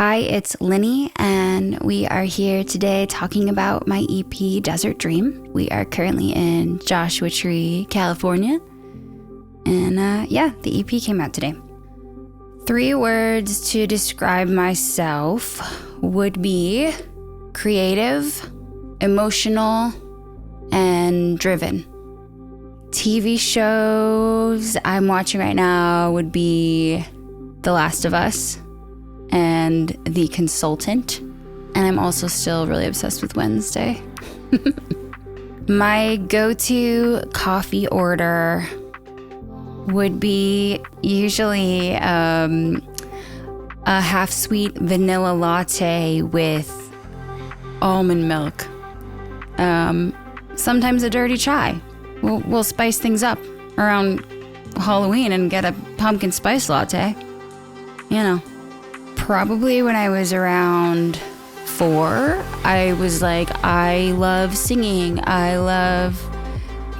Hi, it's Linney, and we are here today talking about my EP, Desert Dream. We are currently in Joshua Tree, California. And the EP came out today. 3 words to describe myself would be creative, emotional, and driven. TV shows I'm watching right now would be The Last of Us and The Consultant. And I'm also still really obsessed with Wednesday. My go-to coffee order would be usually a half-sweet vanilla latte with almond milk. Sometimes a dirty chai. We'll spice things up around Halloween and get a pumpkin spice latte. You know. Probably when I was around 4, I was like, I love singing, I love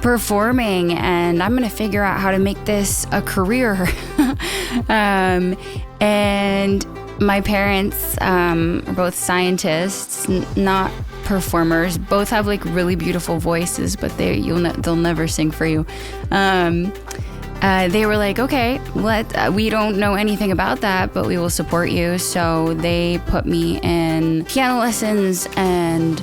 performing, and I'm gonna figure out how to make this a career. And my parents are both scientists, not performers. Both have like really beautiful voices, but they'll never sing for you. They were like, okay, we don't know anything about that, but we will support you. So they put me in piano lessons and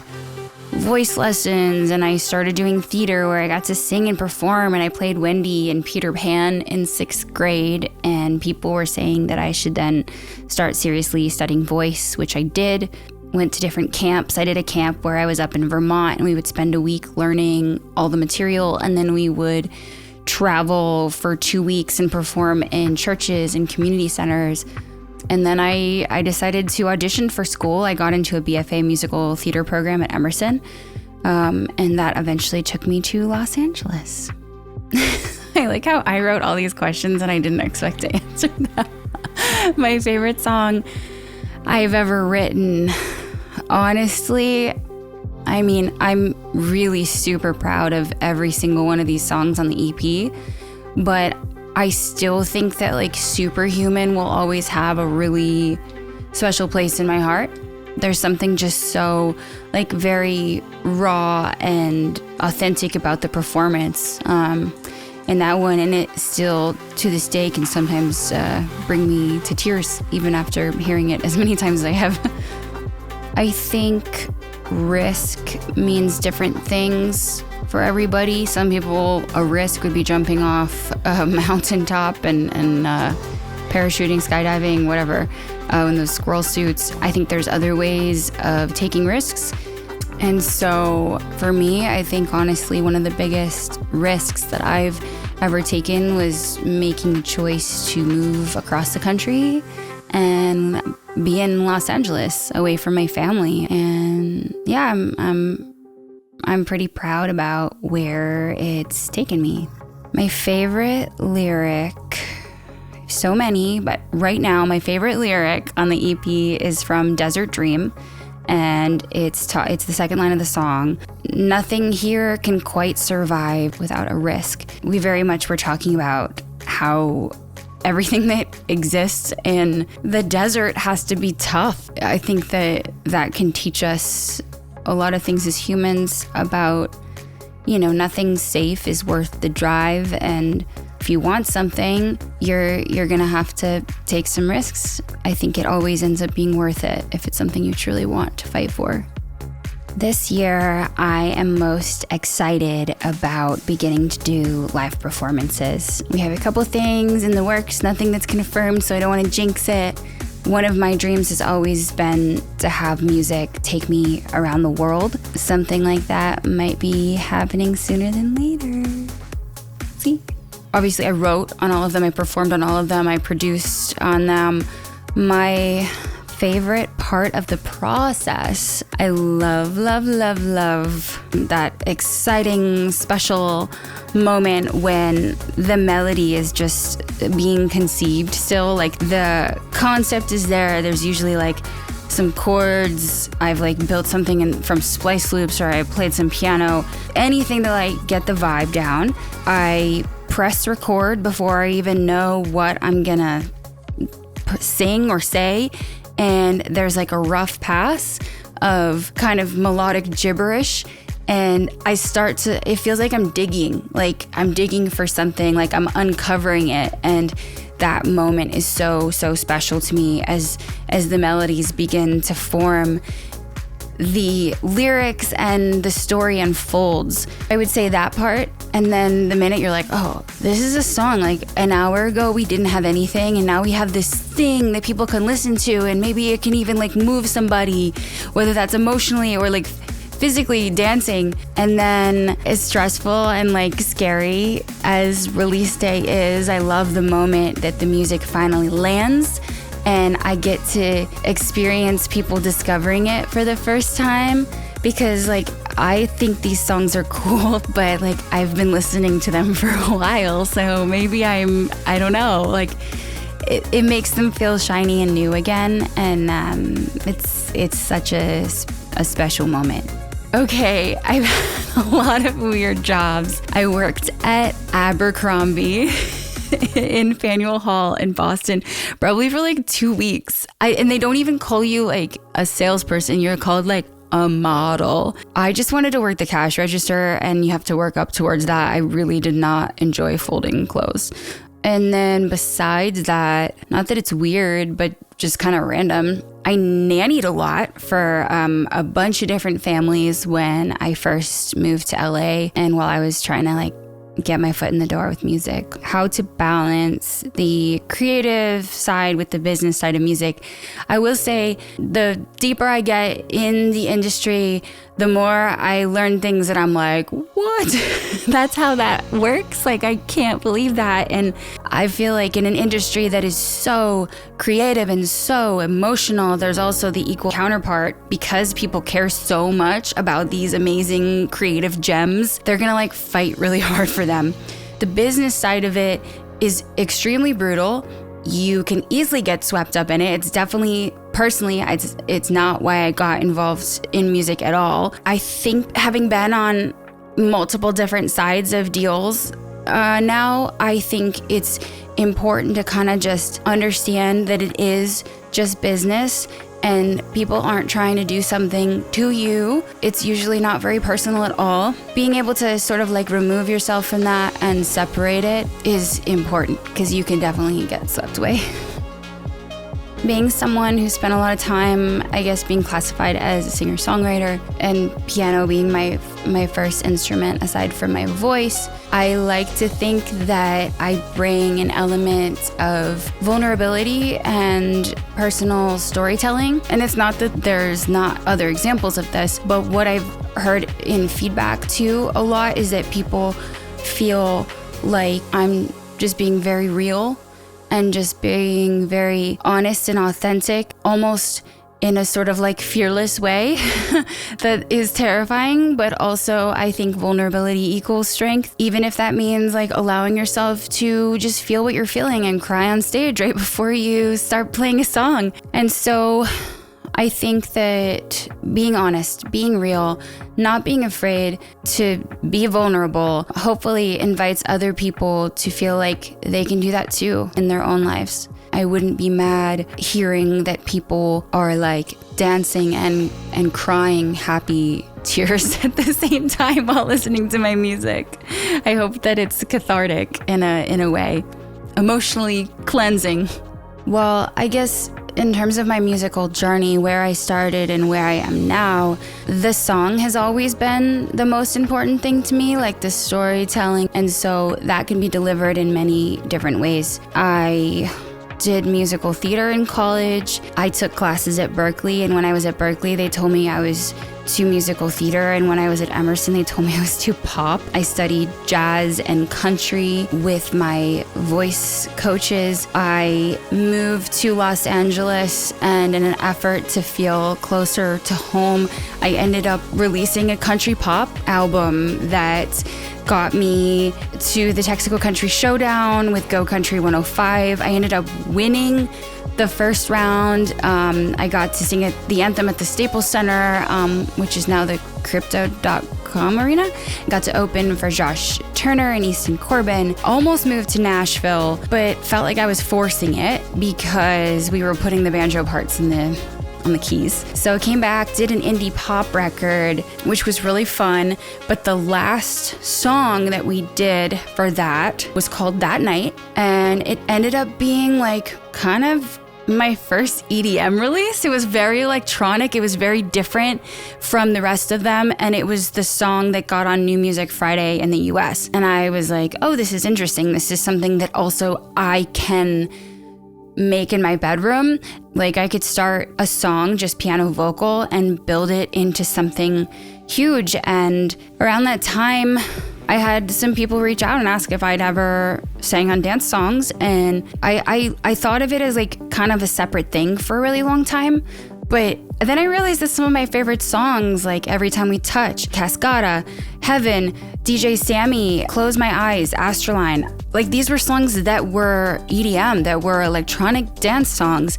voice lessons, and I started doing theater where I got to sing and perform, and I played Wendy and Peter Pan in 6th grade, and people were saying that I should then start seriously studying voice, which I did. Went to different camps. I did a camp where I was up in Vermont, and we would spend a week learning all the material, and then we would travel for 2 weeks and perform in churches and community centers. And then I decided to audition for school. I got into a BFA musical theater program at Emerson, and that eventually took me to Los Angeles. I like how I wrote all these questions and I didn't expect to answer them. My favorite song I've ever written, honestly, I mean, I'm really super proud of every single one of these songs on the EP, but I still think that like Superhuman will always have a really special place in my heart. There's something just so like very raw and authentic about the performance in that one, and it still to this day can sometimes bring me to tears even after hearing it as many times as I have. I think risk means different things for everybody. Some people, a risk would be jumping off a mountaintop and parachuting, skydiving, whatever, in those squirrel suits. I think there's other ways of taking risks. And so for me, I think honestly, one of the biggest risks that I've ever taken was making a choice to move across the country and be in Los Angeles away from my family. And yeah, I'm pretty proud about where it's taken me. My favorite lyric, so many, but right now my favorite lyric on the EP is from Desert Dream, and it's the second line of the song. Nothing here can quite survive without a risk. We very much were talking about how everything that exists in the desert has to be tough. I think that can teach us a lot of things as humans about, nothing safe is worth the drive. And if you want something, you're gonna have to take some risks. I think it always ends up being worth it if it's something you truly want to fight for. This year, I am most excited about beginning to do live performances. We have a couple things in the works, nothing that's confirmed, so I don't want to jinx it. One of my dreams has always been to have music take me around the world. Something like that might be happening sooner than later. See? Obviously, I wrote on all of them, I performed on all of them, I produced on them. My favorite part of the process, I love that exciting, special moment when the melody is just being conceived still. Like the concept is there. There's usually like some chords. I've like built something from splice loops, or I played some piano. Anything to like get the vibe down. I press record before I even know what I'm gonna sing or say. and there's like a rough pass of kind of melodic gibberish. And it feels like I'm digging for something, like I'm uncovering it. And that moment is so, so special to me as the melodies begin to form, the lyrics and the story unfolds. I would say that part. And then the minute you're like, oh, this is a song, like an hour ago we didn't have anything, and now we have this thing that people can listen to, and maybe it can even like move somebody, whether that's emotionally or like physically dancing. And then as stressful and like scary as release day is, I love the moment that the music finally lands and I get to experience people discovering it for the first time, because like I think these songs are cool, but like I've been listening to them for a while, so maybe I don't know, like it makes them feel shiny and new again, and it's such a special moment. Okay, I've had a lot of weird jobs. I worked at Abercrombie in Faneuil Hall in Boston, probably for like 2 weeks. And they don't even call you like a salesperson. You're called like a model. I just wanted to work the cash register, and you have to work up towards that. I really did not enjoy folding clothes. And then besides that, not that it's weird, but just kind of random, I nannied a lot for a bunch of different families when I first moved to LA, and while I was trying to like get my foot in the door with music. How to balance the creative side with the business side of music. I will say the deeper I get in the industry, the more I learn things that I'm like, what? That's how that works? Like, I can't believe that. And I feel like in an industry that is so creative and so emotional, there's also the equal counterpart. Because people care so much about these amazing creative gems, they're gonna like fight really hard for them. The business side of it is extremely brutal. You can easily get swept up in it. It's definitely, personally, it's not why I got involved in music at all. I think having been on multiple different sides of deals now, I think it's important to kind of just understand that it is just business and people aren't trying to do something to you. It's usually not very personal at all. Being able to sort of like remove yourself from that and separate it is important, because you can definitely get swept away. Being someone who spent a lot of time, I guess, being classified as a singer-songwriter, and piano being my first instrument aside from my voice, I like to think that I bring an element of vulnerability and personal storytelling. And it's not that there's not other examples of this, but what I've heard in feedback too a lot is that people feel like I'm just being very real and just being very honest and authentic, almost in a sort of like fearless way that is terrifying, but also I think vulnerability equals strength, even if that means like allowing yourself to just feel what you're feeling and cry on stage right before you start playing a song. And so I think that being honest, being real, not being afraid to be vulnerable, hopefully invites other people to feel like they can do that too in their own lives. I wouldn't be mad hearing that people are like dancing and crying happy tears at the same time while listening to my music. I hope that it's cathartic in a way, emotionally cleansing. Well, I guess in terms of my musical journey, where I started and where I am now, the song has always been the most important thing to me, like the storytelling. And so that can be delivered in many different ways. I did musical theater in college. I took classes at Berklee, and when I was at Berklee, they told me I was too musical theater, and when I was at Emerson, they told me I was too pop. I studied jazz and country with my voice coaches. I moved to Los Angeles, and in an effort to feel closer to home, I ended up releasing a country pop album that got me to the Texaco Country Showdown with Go Country 105. I ended up winning the first round. I got to sing the anthem at the Staples Center, which is now the Crypto.com Com Arena. Got to open for Josh Turner and Easton Corbin. Almost moved to Nashville, but felt like I was forcing it because we were putting the banjo parts on the keys. So I came back, did an indie pop record, which was really fun. But the last song that we did for that was called That Night. And it ended up being like kind of my first EDM release. It was very electronic. It was very different from the rest of them. And it was the song that got on New Music Friday in the US. And I was like, oh, this is interesting. This is something that also I can make in my bedroom. Like I could start a song, just piano vocal, and build it into something huge. And around that time, I had some people reach out and ask if I'd ever sang on dance songs. And I thought of it as like kind of a separate thing for a really long time. But then I realized that some of my favorite songs, like Every Time We Touch, Cascada, Heaven, DJ Sammy, Close My Eyes, Astroline, like these were songs that were EDM, that were electronic dance songs,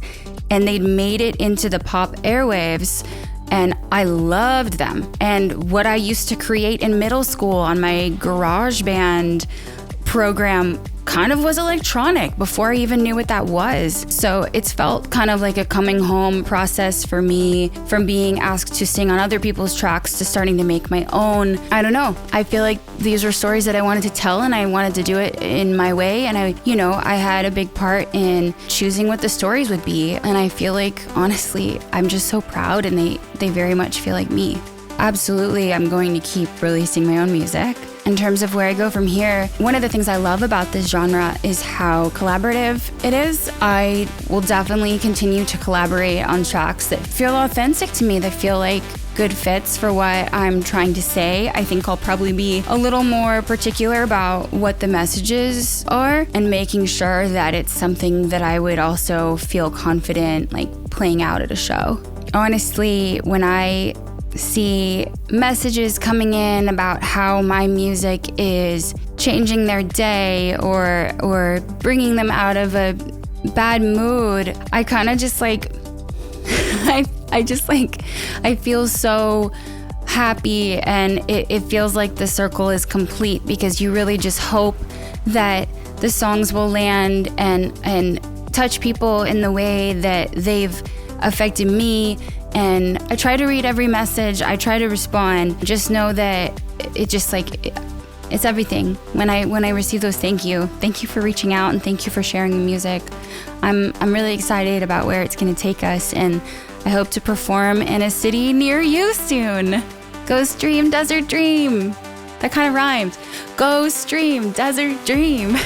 and they'd made it into the pop airwaves. And I loved them. And what I used to create in middle school on my GarageBand program kind of was electronic before I even knew what that was. So it's felt kind of like a coming home process for me, from being asked to sing on other people's tracks to starting to make my own. I don't know. I feel like these are stories that I wanted to tell, and I wanted to do it in my way. And I had a big part in choosing what the stories would be. And I feel like, honestly, I'm just so proud, and they very much feel like me. Absolutely, I'm going to keep releasing my own music. In terms of where I go from here, one of the things I love about this genre is how collaborative it is. I will definitely continue to collaborate on tracks that feel authentic to me, that feel like good fits for what I'm trying to say. I think I'll probably be a little more particular about what the messages are, and making sure that it's something that I would also feel confident like playing out at a show. Honestly, when I see messages coming in about how my music is changing their day or bringing them out of a bad mood, I kind of just like I feel so happy, and it feels like the circle is complete, because you really just hope that the songs will land and touch people in the way that they've affected me. And I try to read every message. I try to respond. Just know that it's everything. When I receive those thank you for reaching out, and thank you for sharing the music. I'm really excited about where it's going to take us, and I hope to perform in a city near you soon. Go stream, desert dream. That kind of rhymed. Go stream, desert dream.